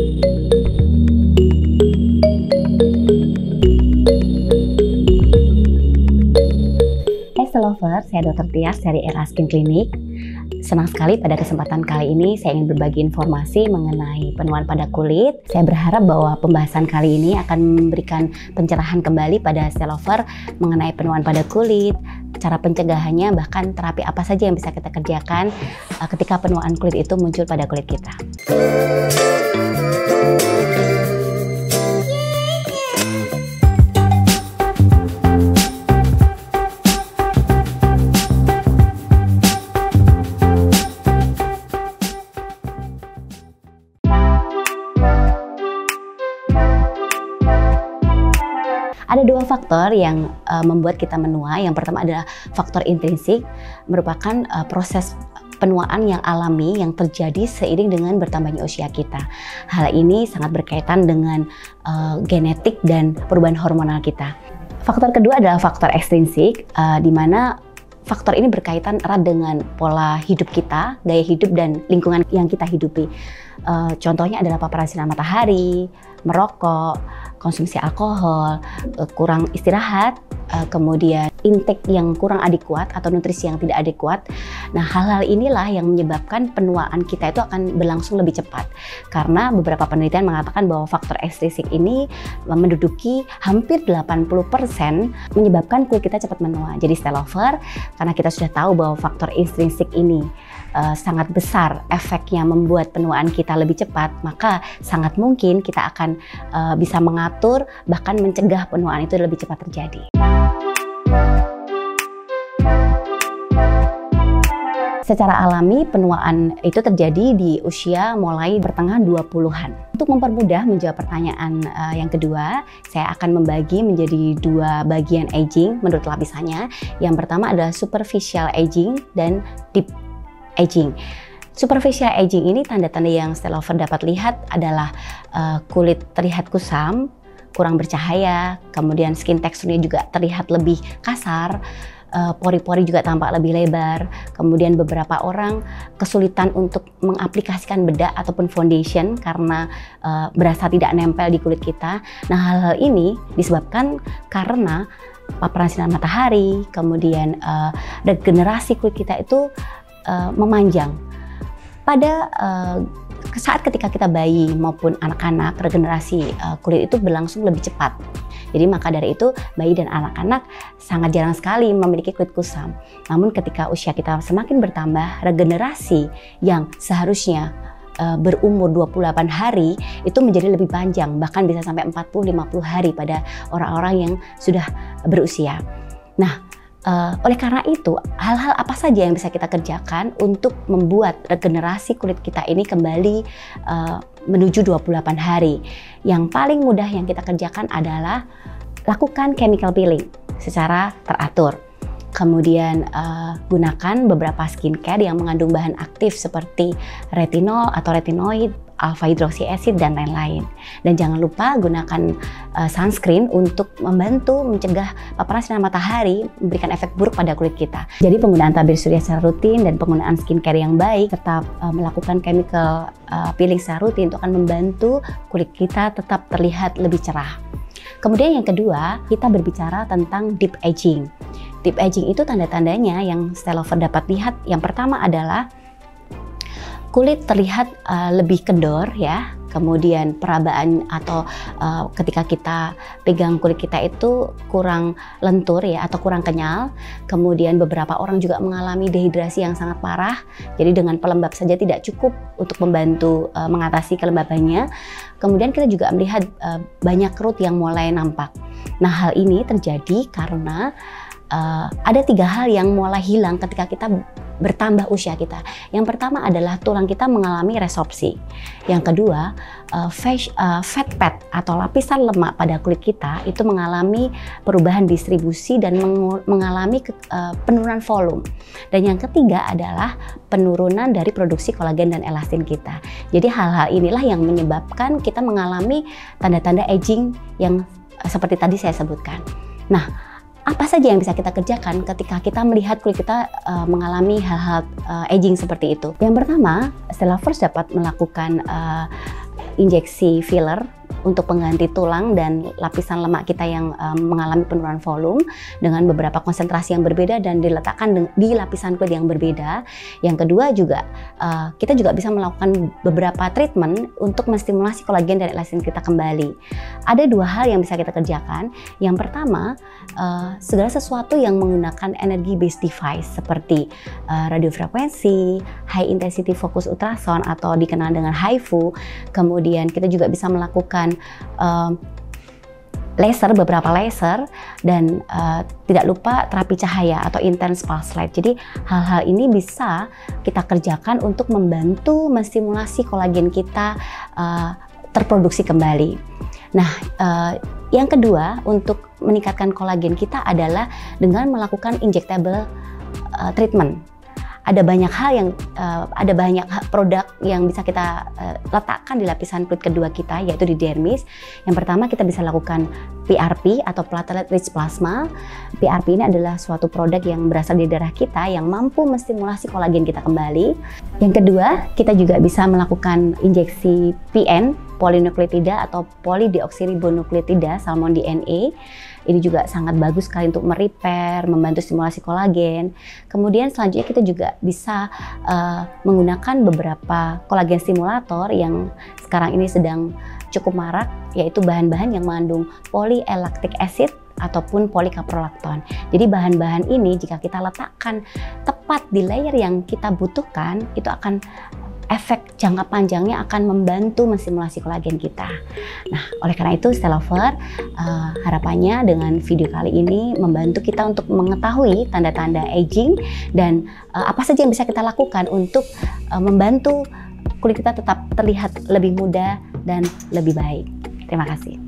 Hai Selover, saya Dr. Tias dari Era Skin Clinic. Senang sekali pada kesempatan kali ini saya ingin berbagi informasi mengenai penuaan pada kulit. Saya berharap bahwa pembahasan kali ini akan memberikan pencerahan kembali pada Selover mengenai penuaan pada kulit, cara pencegahannya, bahkan terapi apa saja yang bisa kita kerjakan ketika penuaan kulit itu muncul pada kulit kita. Ada dua faktor yang membuat kita menua. Yang pertama adalah faktor intrinsik, merupakan proses penuaan yang alami yang terjadi seiring dengan bertambahnya usia kita. Hal ini sangat berkaitan dengan genetik dan perubahan hormonal kita. Faktor kedua adalah faktor ekstrinsik, di mana faktor ini berkaitan erat dengan pola hidup kita, gaya hidup, dan lingkungan yang kita hidupi. Contohnya adalah paparan sinar matahari, merokok, konsumsi alkohol, kurang istirahat, kemudian intake yang kurang adekuat atau nutrisi yang tidak adekuat. Nah, hal-hal inilah yang menyebabkan penuaan kita itu akan berlangsung lebih cepat. Karena beberapa penelitian mengatakan bahwa faktor ekstrinsik ini menduduki hampir 80% menyebabkan kulit kita cepat menua. Jadi Selover, karena kita sudah tahu bahwa faktor intrinsik ini sangat besar efeknya membuat penuaan kita lebih cepat, maka sangat mungkin kita akan bisa mengatur bahkan mencegah penuaan itu lebih cepat terjadi. Secara alami penuaan itu terjadi di usia mulai pertengahan 20-an. Untuk mempermudah menjawab pertanyaan yang kedua, saya akan membagi menjadi dua bagian aging menurut lapisannya. Yang pertama adalah superficial aging dan deep aging. Superficial aging ini tanda-tanda yang Selover dapat lihat adalah kulit terlihat kusam, kurang bercahaya, kemudian skin teksturnya juga terlihat lebih kasar, pori-pori juga tampak lebih lebar, kemudian beberapa orang kesulitan untuk mengaplikasikan bedak ataupun foundation karena berasa tidak nempel di kulit kita. Nah, hal-hal ini disebabkan karena paparan sinar matahari, kemudian regenerasi kulit kita itu memanjang. Pada saat ketika kita bayi maupun anak-anak, regenerasi kulit itu berlangsung lebih cepat. Jadi maka dari itu bayi dan anak-anak sangat jarang sekali memiliki kulit kusam. Namun ketika usia kita semakin bertambah, regenerasi yang seharusnya berumur 28 hari itu menjadi lebih panjang, bahkan bisa sampai 40-50 hari pada orang-orang yang sudah berusia. Nah, oleh karena itu, hal-hal apa saja yang bisa kita kerjakan untuk membuat regenerasi kulit kita ini kembali menuju 28 hari. Yang paling mudah yang kita kerjakan adalah lakukan chemical peeling secara teratur. Kemudian gunakan beberapa skincare yang mengandung bahan aktif seperti retinol atau retinoid, alpha hydroxy acid, dan lain-lain. Dan jangan lupa gunakan sunscreen untuk membantu mencegah paparan sinar matahari memberikan efek buruk pada kulit kita. Jadi penggunaan tabir surya secara rutin dan penggunaan skincare yang baik, tetap melakukan chemical peeling secara rutin itu akan membantu kulit kita tetap terlihat lebih cerah. Kemudian yang kedua, kita berbicara tentang deep aging. Deep aging itu tanda-tandanya yang Selover dapat lihat. Yang pertama adalah kulit terlihat lebih kendor ya. Kemudian perabaan atau ketika kita pegang kulit kita itu kurang lentur ya atau kurang kenyal. Kemudian beberapa orang juga mengalami dehidrasi yang sangat parah. Jadi dengan pelembab saja tidak cukup untuk membantu mengatasi kelembabannya. Kemudian kita juga melihat banyak kerut yang mulai nampak. Nah, hal ini terjadi karena ada tiga hal yang mulai hilang ketika kita bertambah usia kita. Yang pertama adalah tulang kita mengalami resorpsi. Yang kedua, fat pad atau lapisan lemak pada kulit kita itu mengalami perubahan distribusi dan mengalami penurunan volume. Dan yang ketiga adalah penurunan dari produksi kolagen dan elastin kita. Jadi hal-hal inilah yang menyebabkan kita mengalami tanda-tanda aging yang seperti tadi saya sebutkan. Nah, apa saja yang bisa kita kerjakan ketika kita melihat kulit kita mengalami hal-hal aging seperti itu? Yang pertama, Selover dapat melakukan injeksi filler untuk pengganti tulang dan lapisan lemak kita yang mengalami penurunan volume dengan beberapa konsentrasi yang berbeda dan diletakkan di lapisan kulit yang berbeda. Yang kedua juga kita juga bisa melakukan beberapa treatment untuk menstimulasi kolagen dan elastin kita kembali. Ada dua hal yang bisa kita kerjakan. Yang pertama, segala sesuatu yang menggunakan energy based device seperti radiofrekuensi, high intensity focus ultrasound atau dikenal dengan HIFU. Kemudian kita juga bisa melakukan laser, beberapa laser, dan tidak lupa terapi cahaya atau intense pulse light. Jadi hal-hal ini bisa kita kerjakan untuk membantu menstimulasi kolagen kita terproduksi kembali. Nah, yang kedua untuk meningkatkan kolagen kita adalah dengan melakukan injectable treatment. Ada banyak produk yang bisa kita letakkan di lapisan kulit kedua kita, yaitu di dermis. Yang pertama, kita bisa lakukan PRP atau platelet rich plasma. PRP ini adalah suatu produk yang berasal dari darah kita yang mampu menstimulasi kolagen kita kembali. Yang kedua, kita juga bisa melakukan injeksi PN, polinukleotida atau polideoksiribonukleotida salmon DNA. Ini juga sangat bagus sekali untuk merepair, membantu stimulasi kolagen. Kemudian selanjutnya kita juga bisa menggunakan beberapa kolagen stimulator yang sekarang ini sedang cukup marak, yaitu bahan-bahan yang mengandung polylactic acid ataupun polikaprolakton. Jadi bahan-bahan ini jika kita letakkan tepat di layer yang kita butuhkan, itu akan efek jangka panjangnya akan membantu menstimulasi kolagen kita. Nah, oleh karena itu Stay Lover, harapannya dengan video kali ini membantu kita untuk mengetahui tanda-tanda aging dan apa saja yang bisa kita lakukan untuk membantu kulit kita tetap terlihat lebih muda dan lebih baik. Terima kasih.